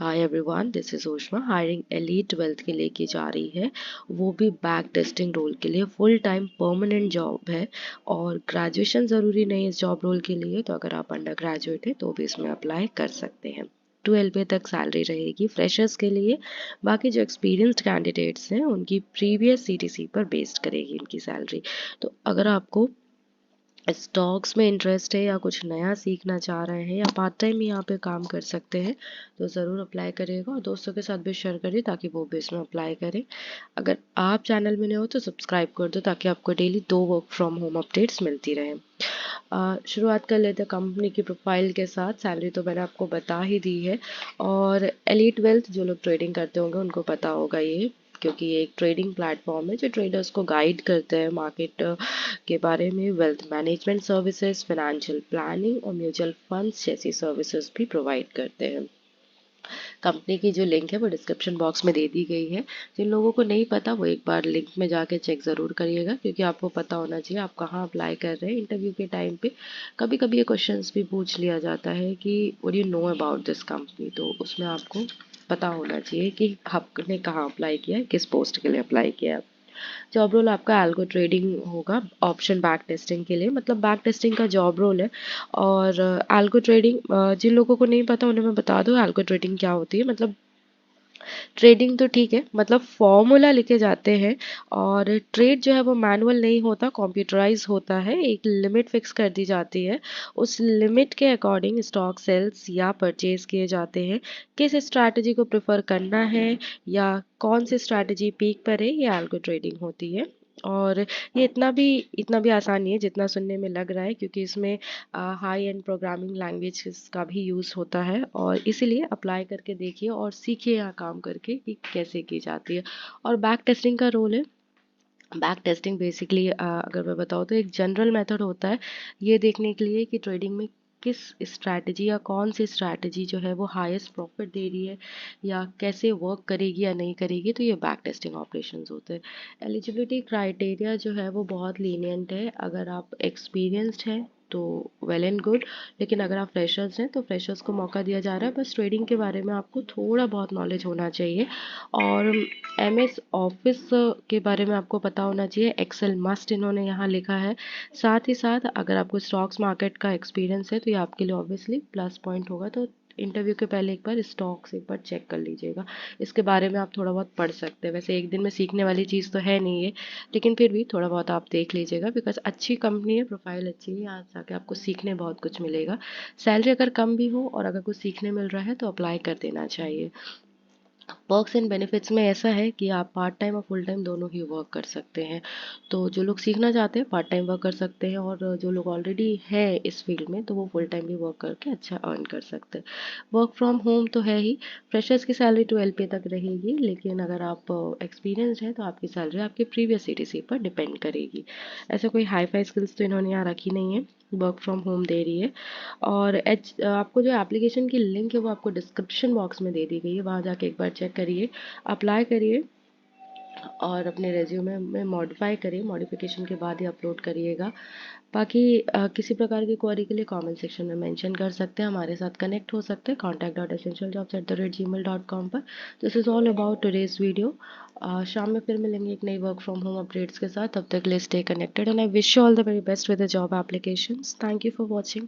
Hi everyone, this is उष्मा। Hiring elite 12th के लिए की जा रही है, वो भी बैक टेस्टिंग रोल के लिए। फुल टाइम परमानेंट जॉब है और ग्रेजुएशन ज़रूरी नहीं है इस जॉब रोल के लिए, तो अगर आप अंडर ग्रेजुएट है तो भी इसमें अप्लाई कर सकते हैं। 12 तक सैलरी रहेगी फ्रेशर्स के लिए। बाकी जो एक्सपीरियंस्ड कैंडिडेट्स हैं उनकी प्रीवियस सीटीसी पर बेस्ड करेगी इनकी सैलरी। तो अगर आपको स्टॉक्स में इंटरेस्ट है या कुछ नया सीखना चाह रहे हैं या पार्ट टाइम यहाँ पे काम कर सकते हैं तो ज़रूर अप्लाई करिएगा और दोस्तों के साथ भी शेयर करिए ताकि वो भी इसमें अप्लाई करें। अगर आप चैनल में नए हो तो सब्सक्राइब कर दो ताकि आपको daily 2 work from home updates मिलती रहे। शुरुआत कर लेते हैं कंपनी की प्रोफाइल के साथ। सैलरी तो मैंने आपको बता ही दी है और एलीट वेल्थ जो लोग ट्रेडिंग करते होंगे उनको पता होगा ये, क्योंकि ये एक ट्रेडिंग प्लेटफॉर्म है जो ट्रेडर्स को गाइड करते हैं मार्केट के बारे में। Wealth management services, financial planning और म्यूचुअल फंड्स जैसी सर्विसेज भी प्रोवाइड करते हैं। कंपनी की जो लिंक है वो डिस्क्रिप्शन बॉक्स में दे दी गई है। जिन लोगों को नहीं पता वो एक बार लिंक में जाके चेक ज़रूर करिएगा, क्योंकि आपको पता होना चाहिए आप कहाँ अप्लाई कर रहे हैं। इंटरव्यू के टाइम पे कभी कभी ये क्वेश्चंस भी पूछ लिया जाता है कि what you know about this company, तो उसमें आपको पता होना चाहिए कि आपने कहाँ अप्लाई किया है, किस पोस्ट के लिए अप्लाई किया है। जॉब रोल आपका एल्गो ट्रेडिंग होगा, ऑप्शन बैक टेस्टिंग के लिए, मतलब बैक टेस्टिंग का जॉब रोल है। और एल्गो ट्रेडिंग जिन लोगों को नहीं पता उन्हें मैं बता दूं एल्गो ट्रेडिंग क्या होती है। मतलब ट्रेडिंग तो ठीक है, मतलब फॉर्मूला लिखे जाते हैं और ट्रेड जो है वो मैनुअल नहीं होता, कंप्यूटराइज होता है। एक लिमिट फिक्स कर दी जाती है, उस लिमिट के अकॉर्डिंग स्टॉक सेल्स या परचेज किए जाते हैं। किस स्ट्रैटेजी को प्रेफर करना है या कौन सी स्ट्रैटेजी पीक पर है, ये एल्गो ट्रेडिंग होती है। और ये इतना भी आसान नहीं है जितना सुनने में लग रहा है, क्योंकि इसमें हाई एंड प्रोग्रामिंग लैंग्वेज का भी यूज़ होता है और इसीलिए अप्लाई करके देखिए और सीखिए यहाँ काम करके कि कैसे की जाती है। और बैक टेस्टिंग का रोल है। बैक टेस्टिंग बेसिकली अगर मैं बताऊँ तो एक जनरल मेथड होता है ये देखने के लिए कि ट्रेडिंग में किस स्ट्रैटेजी या कौन सी स्ट्रैटेजी जो है वो हाईएस्ट प्रॉफिट दे रही है या कैसे वर्क करेगी या नहीं करेगी, तो ये बैक टेस्टिंग ऑपरेशंस होते हैं। एलिजिबिलिटी क्राइटेरिया जो है वो बहुत लीनियंट है। अगर आप एक्सपीरियंस्ड हैं तो वेल एंड गुड, लेकिन अगर आप फ्रेशर्स हैं तो फ्रेशर्स को मौका दिया जा रहा है। बस ट्रेडिंग के बारे में आपको थोड़ा बहुत नॉलेज होना चाहिए और एमएस ऑफिस के बारे में आपको पता होना चाहिए। एक्सेल मस्ट इन्होंने यहाँ लिखा है। साथ ही साथ अगर आपको स्टॉक्स मार्केट का एक्सपीरियंस है तो ये आपके लिए ऑब्वियसली प्लस पॉइंट होगा। तो इंटरव्यू के पहले एक बार स्टॉक्स एक बार चेक कर लीजिएगा। इसके बारे में आप थोड़ा बहुत पढ़ सकते हैं। वैसे एक दिन में सीखने वाली चीज़ तो है नहीं है, लेकिन फिर भी थोड़ा बहुत आप देख लीजिएगा, बिकॉज अच्छी कंपनी है, प्रोफाइल अच्छी है, यहाँ जाके आपको सीखने बहुत कुछ मिलेगा। सैलरी अगर कम भी हो और अगर कुछ सीखने मिल रहा है तो अप्लाई कर देना चाहिए। वर्क्स एंड बेनिफिट्स में ऐसा है कि आप पार्ट टाइम और फुल टाइम दोनों ही वर्क कर सकते हैं। तो जो लोग सीखना चाहते हैं पार्ट टाइम वर्क कर सकते हैं और जो लोग ऑलरेडी है इस फील्ड में तो वो फुल टाइम भी वर्क करके अच्छा अर्न कर सकते हैं। वर्क फ्रॉम होम तो है ही। फ्रेशर्स की सैलरी 12 तक रहेगी, लेकिन अगर आप एक्सपीरियंस्ड हैं तो आपकी सैलरी आपके प्रीवियस सीटीसी पर डिपेंड करेगी। ऐसा कोई हाई फाई स्किल्स तो इन्होंने यहाँ रखी नहीं है, वर्क फ्रॉम होम दे रही है। और आपको जो एप्लीकेशन की लिंक है वो आपको डिस्क्रिप्शन बॉक्स में दे दी गई है, वहाँ जाके एक बार चेक करिए, अप्लाई करिए और अपने रेज्यूमे में मॉडिफाई करिए। मॉडिफिकेशन के बाद ही अपलोड करिएगा। बाकी किसी प्रकार की क्वेरी के लिए कमेंट सेक्शन में मेंशन कर सकते हैं, हमारे साथ कनेक्ट हो सकते हैं contact.essentialjobs@gmail.com पर। This is all about today's video. शाम में फिर मिलेंगे एक नई वर्क फ्रॉम होम अपडेट्स के साथ। तब तक के लिए stay connected and I wish you all the very best with the job applications. Thank you for watching.